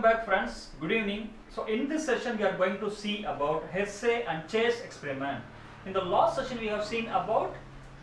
Welcome back, friends. Good evening. So in this session we are going to see about Hersey and Chase experiment. In the last session we have seen about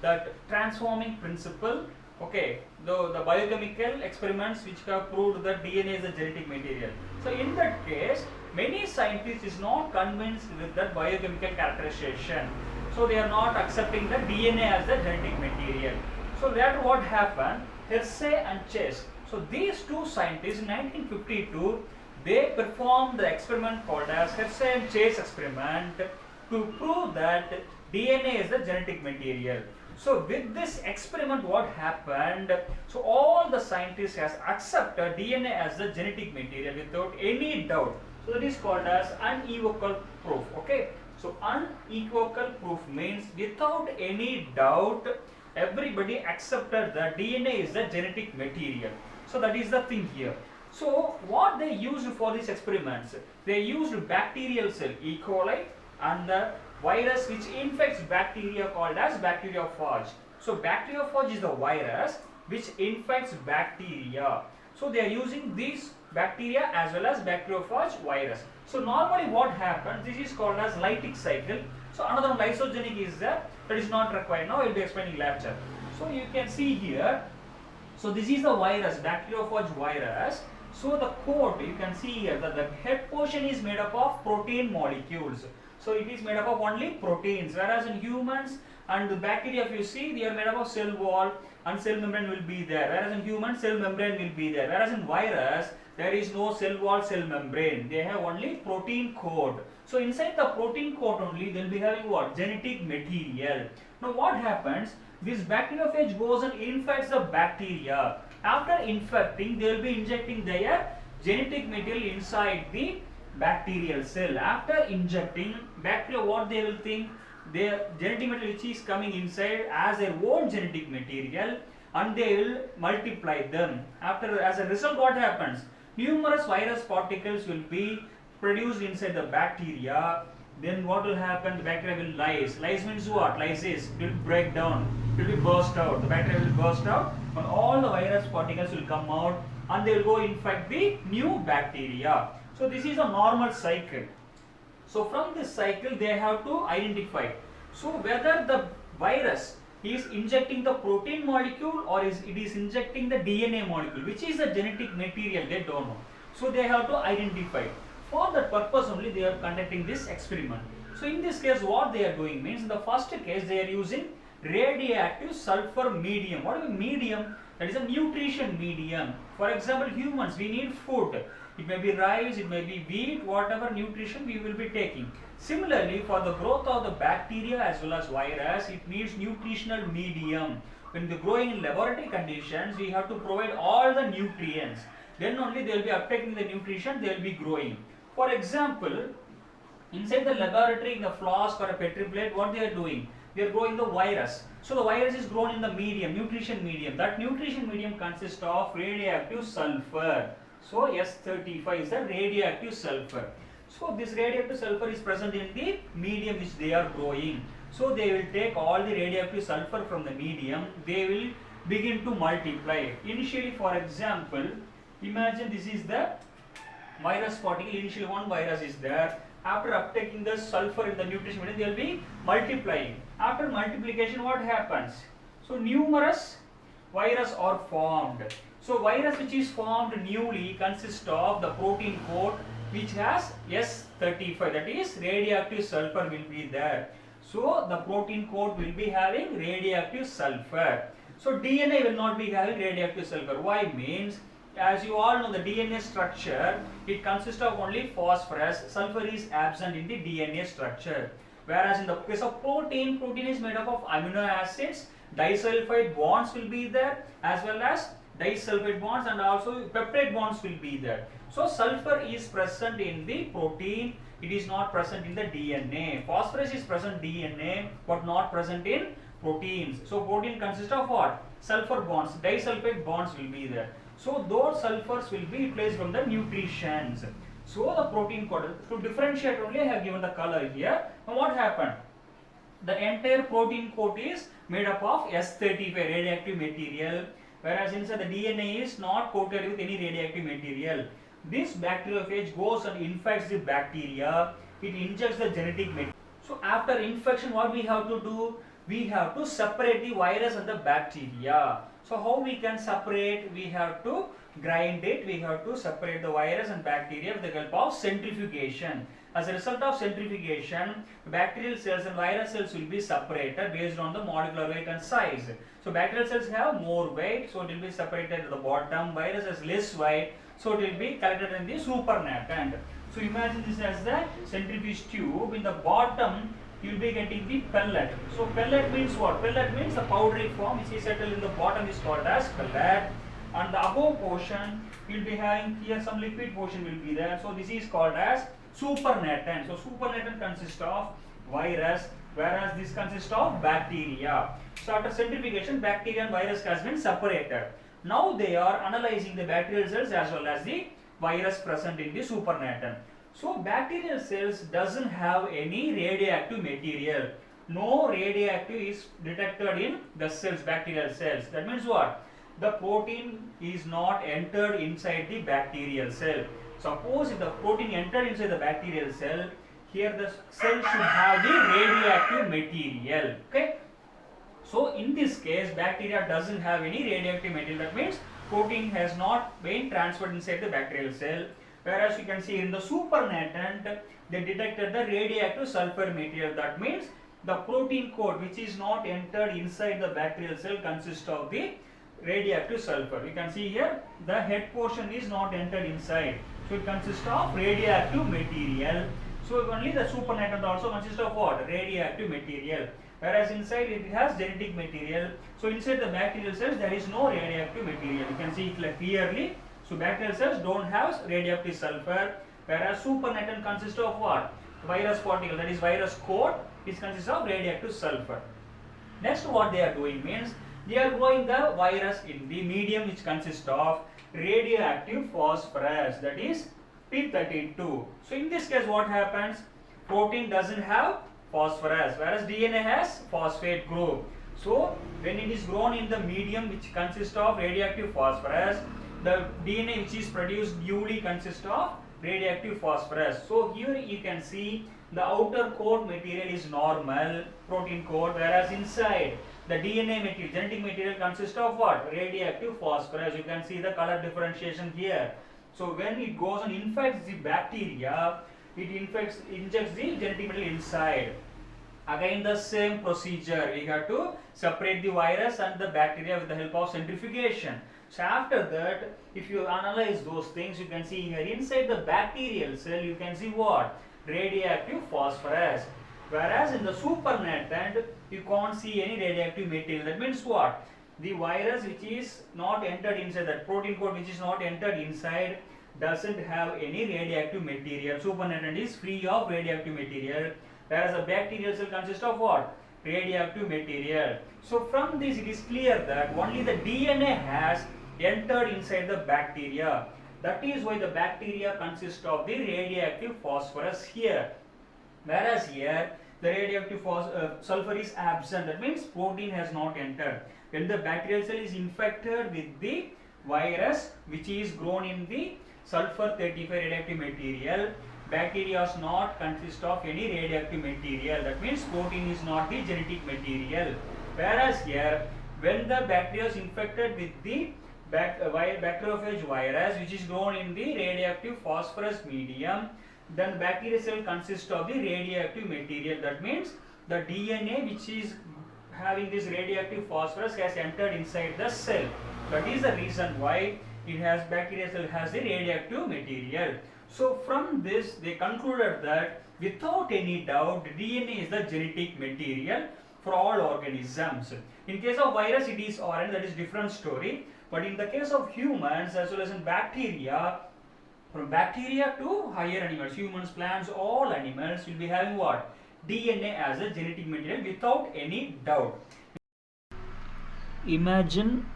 that transforming principle. Okay, the biochemical experiments which have proved that DNA is a genetic material. So in that case, many scientists is not convinced with that biochemical characterization. So they are not accepting the DNA as the genetic material. So later what happened? Hersey and Chase. So these two scientists in 1952, they performed the experiment called as Hersey and Chase experiment to prove that DNA is the genetic material. So with this experiment what happened? So all the scientists has accepted DNA as the genetic material without any doubt. So that is called as unequivocal proof. Okay. So unequivocal proof means without any doubt everybody accepted that DNA is the genetic material. So that is the thing here. So what they used for these experiments? They used bacterial cell E. coli and the virus which infects bacteria called as bacteriophage. So bacteriophage is the virus which infects bacteria. So they are using these bacteria as well as bacteriophage virus. So normally what happens, this is called as lytic cycle. So another one, lysogenic is there, that is not required. Now I will be explaining later. So you can see here, so this is the virus, bacteriophage virus. So the coat, you can see here that the head portion is made up of protein molecules. So it is made up of only proteins, whereas in humans and the bacteria, if you see, they are made up of cell wall and cell membrane will be there, whereas in human cell membrane will be there, whereas in virus there is no cell wall, cell membrane, they have only protein coat. So inside the protein coat only they will be having what? Genetic material. Now what happens? This bacteriophage goes and infects the bacteria. After infecting, they will be injecting their genetic material inside the bacterial cell. After injecting, bacteria what they will think? Their genetic material which is coming inside as their own genetic material, and they will multiply them. After, as a result, what happens? Numerous virus particles will be produced inside the bacteria. Then what will happen? The bacteria will lyse. Lyse means what? Lysis. It will break down. It will be burst out. The bacteria will burst out and all the virus particles will come out and they will go infect the new bacteria. So this is a normal cycle. So from this cycle they have to identify. So whether the virus is injecting the protein molecule or it is injecting the DNA molecule, which is the genetic material, they don't know. So they have to identify. For that purpose only they are conducting this experiment. So in this case what they are doing means, in the first case they are using radioactive sulfur medium. What is a medium? That is a nutrition medium. For example, humans, we need food. It may be rice, it may be wheat, whatever nutrition we will be taking. Similarly, for the growth of the bacteria as well as virus, it needs nutritional medium. When they are growing in laboratory conditions, we have to provide all the nutrients. Then only they will be uptaking the nutrition, they will be growing. For example, inside the laboratory, in the flask or a petri plate, what they are doing? They are growing the virus. So the virus is grown in the medium, nutrition medium. That nutrition medium consists of radioactive sulfur. So S35 is the radioactive sulfur. So this radioactive sulfur is present in the medium which they are growing. So they will take all the radioactive sulfur from the medium. They will begin to multiply. Initially, for example, imagine this is the virus particle. Initially one virus is there. After uptaking the sulfur in the nutrition medium, they will be multiplying. After multiplication, what happens? So numerous virus are formed. So virus which is formed newly consists of the protein coat which has S35, that is radioactive sulfur will be there. So the protein coat will be having radioactive sulfur. So DNA will not be having radioactive sulfur. Why means? As you all know, the DNA structure, it consists of only phosphorus. Sulfur is absent in the DNA structure. Whereas in the case of protein, protein is made up of amino acids, disulfide bonds will be there, as well as disulfide bonds, and also peptide bonds will be there. So sulfur is present in the protein, it is not present in the DNA. Phosphorus is present in DNA but not present in proteins. So protein consists of what? Sulfur bonds, disulfide bonds will be there. So those sulfurs will be replaced from the nutritions. So the protein coat, to differentiate only I have given the color here. Now what happened? The entire protein coat is made up of S35 radioactive material, whereas inside the DNA is not coated with any radioactive material. this bacteriophage goes and infects the bacteria. It injects the genetic material. So after infection, what we have to do? We have to separate the virus and the bacteria. So how we can separate? We have to grind it. We have to separate the virus and bacteria with the help of centrifugation. As a result of centrifugation, bacterial cells and virus cells will be separated based on the molecular weight and size. So bacterial cells have more weight, so it will be separated at the bottom. Virus has less weight, so it will be collected in the supernatant. So imagine this as the centrifuge tube. In the bottom, you will be getting the pellet. So pellet means what? Pellet means the powdery form which is settled in the bottom is called as pellet. And the above portion, you will be having here some liquid portion will be there. So this is called as supernatant. So supernatant consists of virus, whereas this consists of bacteria. So after centrifugation, bacteria and virus has been separated. Now they are analyzing the bacterial cells as well as the virus present in the supernatant. So bacterial cells doesn't have any radioactive material. No radioactive is detected in the cells, bacterial cells. That means what? The protein is not entered inside the bacterial cell. Suppose if the protein entered inside the bacterial cell, here the cell should have the radioactive material. Okay. So in this case, bacteria doesn't have any radioactive material. That means protein has not been transferred inside the bacterial cell. Whereas you can see in the supernatant, they detected the radioactive sulfur material. That means the protein coat which is not entered inside the bacterial cell consists of the radioactive sulfur. You can see here the head portion is not entered inside. So it consists of radioactive material. So only the supernatant also consists of what? Radioactive material. Whereas inside it has genetic material. So inside the bacterial cells there is no radioactive material. You can see it clearly. So bacterial cells don't have radioactive sulfur. Whereas supernatant consists of what? Virus particle, that is virus coat, which consists of radioactive sulfur. Next what they are doing means, they are growing the virus in the medium which consists of radioactive phosphorus, that is P32. So in this case what happens? Protein doesn't have phosphorus, whereas DNA has phosphate group. So when it is grown in the medium which consists of radioactive phosphorus, the DNA which is produced newly consists of radioactive phosphorus. So here you can see the outer coat material is normal protein coat, whereas inside the DNA material, genetic material consists of what? Radioactive phosphorus. You can see the color differentiation here. So when it goes and infects the bacteria, it injects the genetic material inside. Again the same procedure, we have to separate the virus and the bacteria with the help of centrifugation. So after that, if you analyze those things, you can see here inside the bacterial cell, you can see what? Radioactive phosphorus. Whereas in the supernatant, you can't see any radioactive material. That means what? The virus which is not entered inside, that protein coat which is not entered inside, doesn't have any radioactive material. Supernatant is free of radioactive material. Whereas the bacterial cell consists of what? Radioactive material. So from this it is clear that only the DNA has entered inside the bacteria. That is why the bacteria consists of the radioactive phosphorus here. Whereas here the radioactive sulfur is absent. That means protein has not entered. When the bacterial cell is infected with the virus which is grown in the sulfur 35 radioactive material, bacteria does not consist of any radioactive material. That means protein is not the genetic material. Whereas here, when the bacteria is infected with the bacteriophage virus which is grown in the radioactive phosphorus medium, then the bacterial cell consists of the radioactive material. That means the DNA which is having this radioactive phosphorus has entered inside the cell. That is the reason why it has bacterial cell has the radioactive material. So from this they concluded that without any doubt DNA is the genetic material for all organisms. In case of virus it is RNA, that is different story. But in the case of humans as well as in bacteria, from bacteria to higher animals, humans, plants, all animals will be having what? DNA as a genetic material without any doubt. Imagine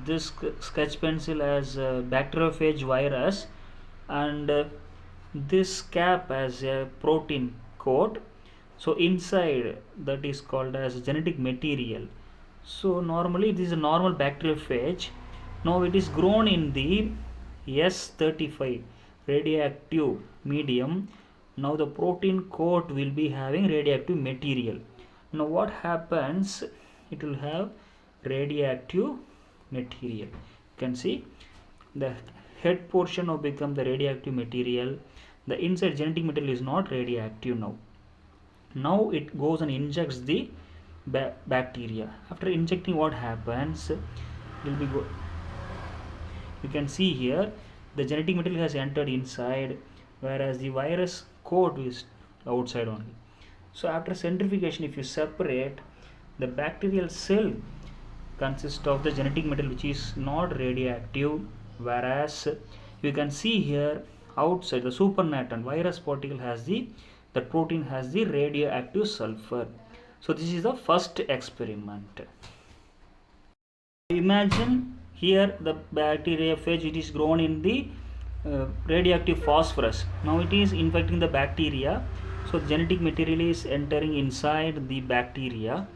this sketch pencil as a bacteriophage virus, and this cap as a protein coat. So inside that is called as genetic material. So normally this is a normal bacteriophage. Now it is grown in the S35. radioactive medium, now the protein coat will be having radioactive material. Now what happens, it will have radioactive material. You can see the head portion will become the radioactive material. The inside genetic material is not radioactive now. Now it goes and injects the bacteria. After injecting, what happens, it will be you can see here the genetic material has entered inside, whereas the virus coat is outside only. So after centrifugation, if you separate, the bacterial cell consists of the genetic material which is not radioactive, whereas you can see here outside the supernatant virus particle has the protein has the radioactive sulfur. So this is the first experiment. Imagine here the bacteriophage, it is grown in the radioactive phosphorus. Now it is infecting the bacteria. So genetic material is entering inside the bacteria,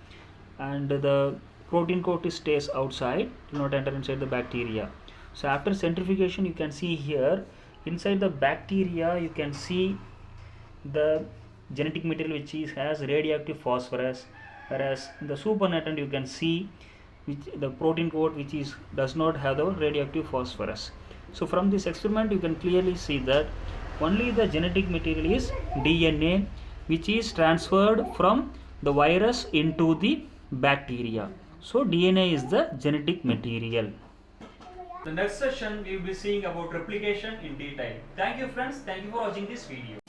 and the protein coat stays outside, do not enter inside the bacteria. So after centrifugation, you can see here inside the bacteria, you can see the genetic material which has radioactive phosphorus, whereas in the supernatant you can see the protein coat which does not have the radioactive phosphorus. So from this experiment you can clearly see that only the genetic material is DNA, which is transferred from the virus into the bacteria. So DNA is the genetic material. The next session we will be seeing about replication in detail. Thank you friends, thank you for watching this video.